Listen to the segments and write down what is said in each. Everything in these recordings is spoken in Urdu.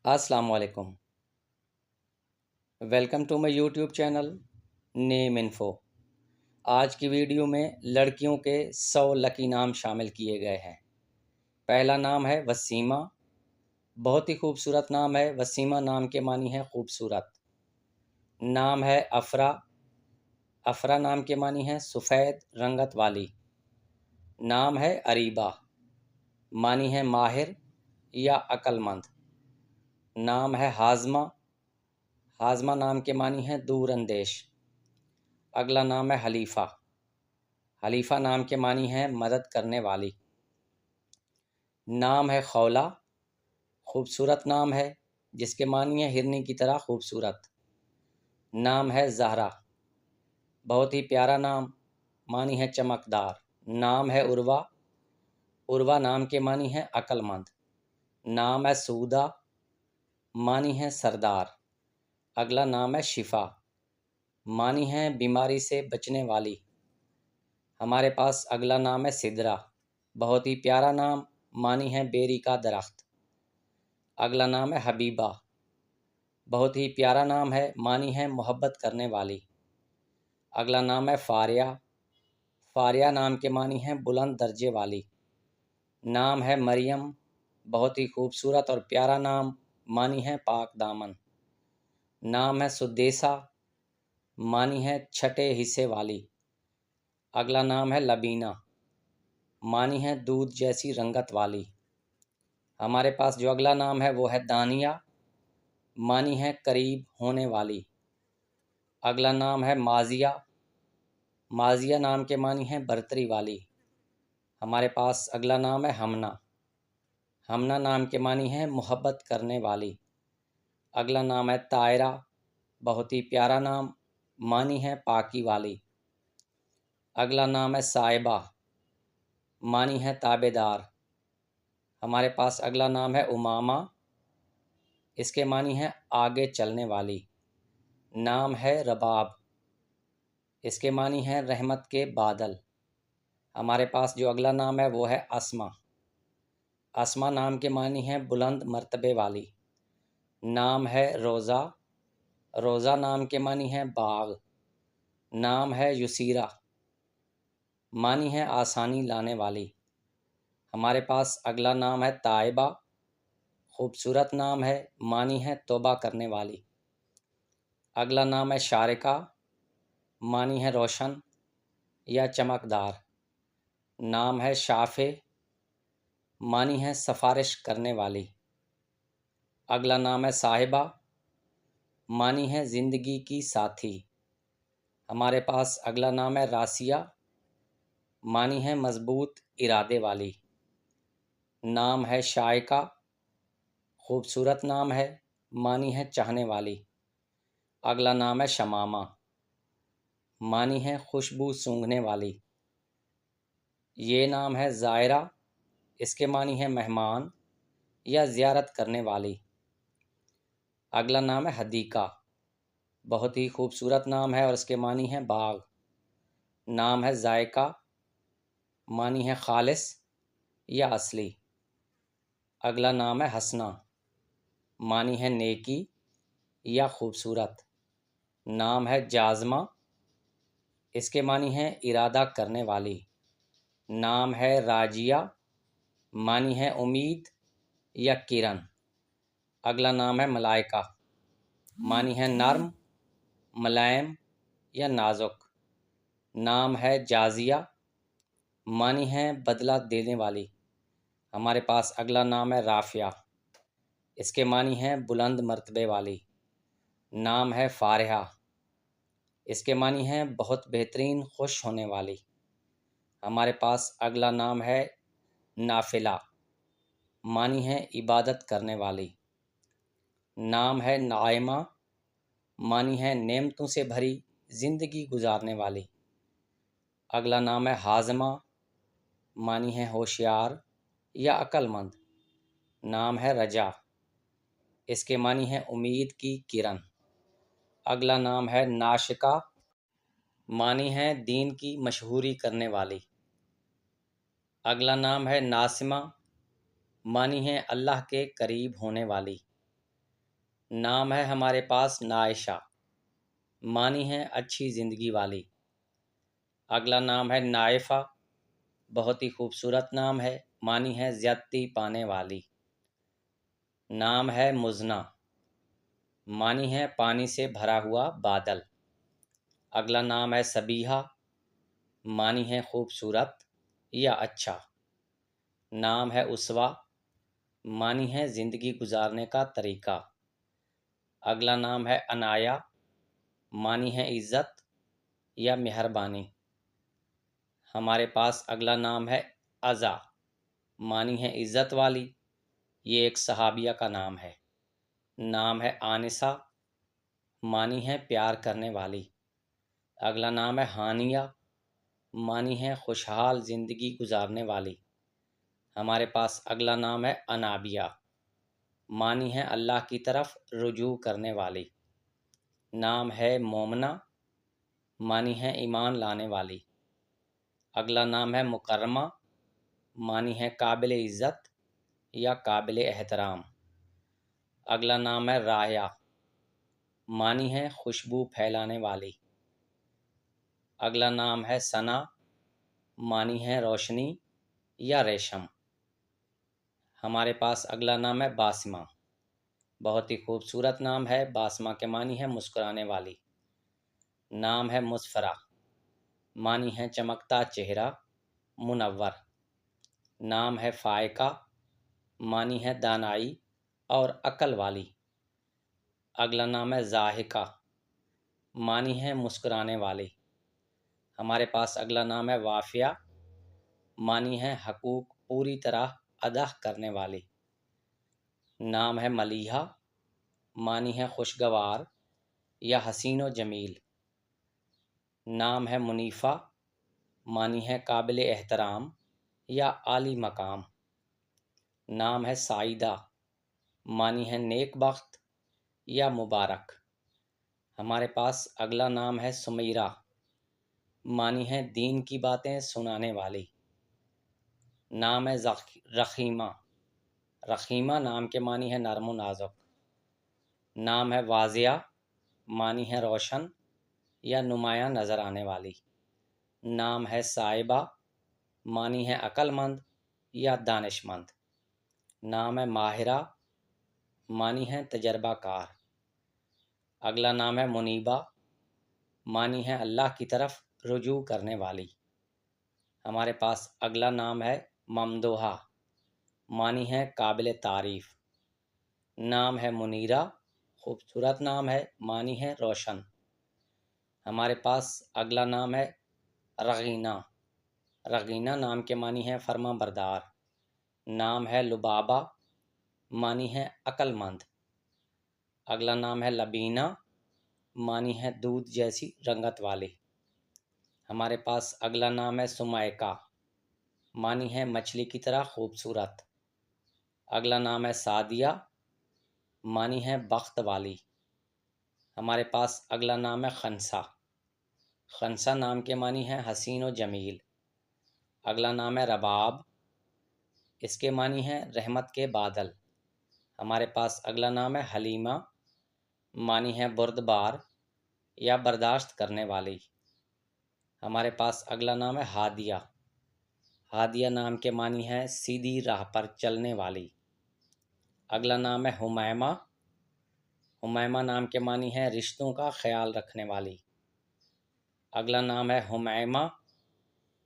السلام علیکم، welcome to my YouTube channel name info. آج کی ویڈیو میں لڑکیوں کے 100 لکی نام شامل کیے گئے ہیں۔ پہلا نام ہے وسیمہ۔ بہت ہی خوبصورت نام ہے۔ وسیمہ نام کے معنی ہے خوبصورت۔ نام ہے افرا۔ افرا نام کے معنی ہے سفید رنگت والی۔ نام ہے اریبہ، معنی ہے ماہر یا عقل مند۔ نام ہے ہاضمہ۔ ہاضمہ نام کے معنی ہے دور اندیش۔ اگلا نام ہے حلیفہ۔ حلیفہ نام کے معنی ہے مدد کرنے والی۔ نام ہے خولہ۔ خوبصورت نام ہے جس کے معنی ہے ہرنی کی طرح خوبصورت۔ نام ہے زہرا۔ بہت ہی پیارا نام، معنی ہے چمکدار۔ نام ہے عروہ۔ عروہ نام کے معنی ہے عقل مند۔ نام ہے سودہ، معنی ہے سردار۔ اگلا نام ہے شفا، معنی ہے بیماری سے بچنے والی۔ ہمارے پاس اگلا نام ہے سدرہ۔ بہت ہی پیارا نام، معنی ہے بیری کا درخت۔ اگلا نام ہے حبیبہ۔ بہت ہی پیارا نام ہے، معنی ہے محبت کرنے والی۔ اگلا نام ہے فاریہ۔ فاریہ نام کے معنی ہے بلند درجے والی۔ نام ہے مریم۔ بہت ہی خوبصورت اور پیارا نام، معنی ہے پاک دامن۔ نام ہے سدیسہ، معنی ہے چھٹے حصے والی۔ اگلا نام ہے لبینہ، معنی ہے دودھ جیسی رنگت والی۔ ہمارے پاس جو اگلا نام ہے وہ ہے دانیہ، معنی ہے قریب ہونے والی۔ اگلا نام ہے مازیہ۔ مازیہ نام کے معنی ہے برتری والی۔ ہمارے پاس اگلا نام ہے ہمنا۔ ہمنا نام کے معنی ہے محبت کرنے والی۔ اگلا نام ہے طائرہ۔ بہت ہی پیارا نام، معنی ہے پاکی والی۔ اگلا نام ہے صائبہ، معنی ہے تابع دار۔ ہمارے پاس اگلا نام ہے امامہ۔ اس کے معنی ہے آگے چلنے والی۔ نام ہے رباب۔ اس کے معنی ہے رحمت کے بادل۔ ہمارے پاس جو اگلا نام ہے وہ ہے اسما۔ اسما نام کے معنی ہے بلند مرتبے والی۔ نام ہے روزہ۔ روزہ نام کے معنی ہے باغ۔ نام ہے یسیرہ، معنی ہے آسانی لانے والی۔ ہمارے پاس اگلا نام ہے تائبہ۔ خوبصورت نام ہے، معنی ہے توبہ کرنے والی۔ اگلا نام ہے شارکہ، معنی ہے روشن یا چمکدار۔ نام ہے شافع، معنی ہے سفارش کرنے والی۔ اگلا نام ہے صاحبہ، معنی ہے زندگی کی ساتھی۔ ہمارے پاس اگلا نام ہے راسیہ، معنی ہے مضبوط ارادے والی۔ نام ہے شائقہ۔ خوبصورت نام ہے، معنی ہے چاہنے والی۔ اگلا نام ہے شمامہ، معنی ہے خوشبو سونگھنے والی۔ یہ نام ہے زائرہ۔ اس کے معنی ہے مہمان یا زیارت کرنے والی۔ اگلا نام ہے حدیقہ۔ بہت ہی خوبصورت نام ہے اور اس کے معنی ہے باغ۔ نام ہے ذائقہ، معنی ہے خالص یا اصلی۔ اگلا نام ہے حسنہ، معنی ہے نیکی یا خوبصورت۔ نام ہے جازمہ۔ اس کے معنی ہے ارادہ کرنے والی۔ نام ہے راجیہ، معنی ہے امید یا کرن۔ اگلا نام ہے ملائکہ، معنی ہے نرم، ملائم یا نازک۔ نام ہے جازیہ، معنی ہے بدلہ دینے والی۔ ہمارے پاس اگلا نام ہے رافعہ۔ اس کے معنی ہے بلند مرتبے والی۔ نام ہے فارحہ۔ اس کے معنی ہے بہت بہترین، خوش ہونے والی۔ ہمارے پاس اگلا نام ہے نافلہ، معنی ہے عبادت کرنے والی۔ نام ہے نائمہ، معنی ہے نعمتوں سے بھری زندگی گزارنے والی۔ اگلا نام ہے ہاضمہ، معنی ہے ہوشیار یا عقل مند۔ نام ہے رجا۔ اس کے معنی ہے امید کی کرن۔ اگلا نام ہے ناشکہ، معنی ہے دین کی مشہوری کرنے والی۔ اگلا نام ہے ناسمہ، معنی ہے اللہ کے قریب ہونے والی۔ نام ہے ہمارے پاس نائشہ، معنی ہے اچھی زندگی والی۔ اگلا نام ہے نائفہ، بہت ہی خوبصورت نام ہے، معنی ہے زیادتی پانے والی۔ نام ہے مزنہ، معنی ہے پانی سے بھرا ہوا بادل۔ اگلا نام ہے سبیحہ، معنی ہے خوبصورت یا اچھا۔ نام ہے اسوہ، معنی ہے زندگی گزارنے کا طریقہ۔ اگلا نام ہے عنایا، معنی ہے عزت یا مہربانی۔ ہمارے پاس اگلا نام ہے عزا، معنی ہے عزت والی، یہ ایک صحابیہ کا نام ہے۔ نام ہے آنسہ، معنی ہے پیار کرنے والی۔ اگلا نام ہے ہانیہ، معنی ہے خوشحال زندگی گزارنے والی۔ ہمارے پاس اگلا نام ہے انابیہ، معنی ہے اللہ کی طرف رجوع کرنے والی۔ نام ہے مومنہ، معنی ہے ایمان لانے والی۔ اگلا نام ہے مکرمہ، معنی ہے قابل عزت یا قابل احترام۔ اگلا نام ہے رایہ، معنی ہے خوشبو پھیلانے والی۔ اگلا نام ہے ثنا، معنی ہے روشنی یا ریشم۔ ہمارے پاس اگلا نام ہے باسمہ، بہت ہی خوبصورت نام ہے، باسمہ کے معنی ہے مسکرانے والی۔ نام ہے مسفرہ، معنی ہے چمکتا چہرہ، منور۔ نام ہے فائقہ، معنی ہے دانائی اور عقل والی۔ اگلا نام ہے ضاحکہ، معنی ہے مسکرانے والی۔ ہمارے پاس اگلا نام ہے وافیہ، معنی ہے حقوق پوری طرح ادا کرنے والی۔ نام ہے ملیحہ، معنی ہے خوشگوار یا حسین و جمیل۔ نام ہے منیفہ، معنی ہے قابل احترام یا عالی مقام۔ نام ہے سعیدہ، معنی ہے نیک بخت یا مبارک۔ ہمارے پاس اگلا نام ہے سمیرہ، معنی ہے دین کی باتیں سنانے والی۔ نام ہے رخیمہ، رخیمہ نام کے معنی ہے نرم و نازک۔ نام ہے واضحہ، معنی ہے روشن یا نمایاں نظر آنے والی۔ نام ہے صائبہ، معنی ہے عقل مند یا دانش مند۔ نام ہے ماہرہ، معنی ہے تجربہ کار۔ اگلا نام ہے منیبہ، معنی ہے اللہ کی طرف رجوع کرنے والی۔ ہمارے پاس اگلا نام ہے ممدوحہ، معنی ہے قابل تعریف۔ نام ہے منیرہ، خوبصورت نام ہے، معنی ہے روشن۔ ہمارے پاس اگلا نام ہے رغینہ، رغینہ نام کے معنی ہے فرما بردار۔ نام ہے لبابہ، معنی ہے عقل مند۔ اگلا نام ہے لبینہ، معنی ہے دودھ جیسی رنگت والی۔ ہمارے پاس اگلا نام ہے سمائکہ، معنی ہے مچھلی کی طرح خوبصورت۔ اگلا نام ہے سعدیہ، معنی ہے بخت والی۔ ہمارے پاس اگلا نام ہے خنسا، خنسا نام کے معنی ہے حسین و جمیل۔ اگلا نام ہے رباب، اس کے معنی ہے رحمت کے بادل۔ ہمارے پاس اگلا نام ہے حلیمہ، معنی ہے بردبار یا برداشت کرنے والی۔ ہمارے پاس اگلا نام ہے ہادیہ، ہادیہ نام کے معنی ہے سیدھی راہ پر چلنے والی۔ اگلا نام ہے حمیمہ، حمیمہ نام کے معنی ہے رشتوں کا خیال رکھنے والی۔ اگلا نام ہے حمیمہ،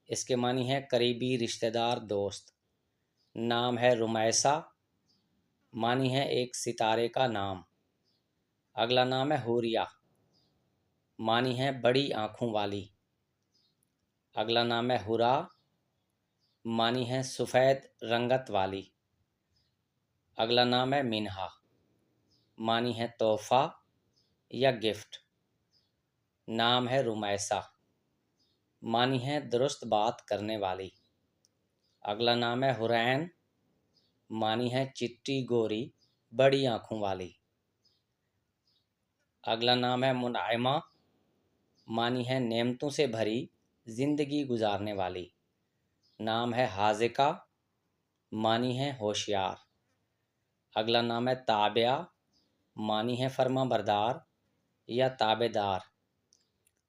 اس کے معنی ہے قریبی رشتہ دار دوست۔ نام ہے رمیسہ، معنی ہے ایک ستارے کا نام۔ اگلا نام ہے حوریہ، معنی ہے بڑی آنکھوں والی۔ اگلا نام ہے حرا، معنی ہے سفید رنگت والی۔ اگلا نام ہے منہا، معنی ہے تحفہ یا گفٹ۔ نام ہے رمیسہ، معنی ہے درست بات کرنے والی۔ اگلا نام ہے حرین، معنی ہے چٹی گوری بڑی آنکھوں والی۔ اگلا نام ہے منعمہ، معنی ہے نعمتوں سے بھری زندگی گزارنے والی۔ نام ہے حاذقہ، معنی ہے ہوشیار۔ اگلا نام ہے تابعہ، معنی ہے فرما بردار یا تابع دار۔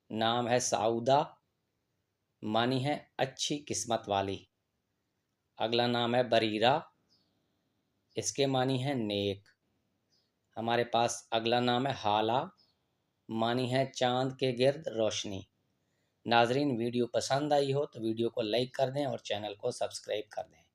نام ہے سعودہ، معنی ہے اچھی قسمت والی۔ اگلا نام ہے بریرہ، اس کے معنی ہے نیک۔ ہمارے پاس اگلا نام ہے حالہ، معنی ہے چاند کے گرد روشنی۔ ناظرین، ویڈیو پسند آئی ہو تو ویڈیو کو لائک کر دیں اور چینل کو سبسکرائب کر دیں۔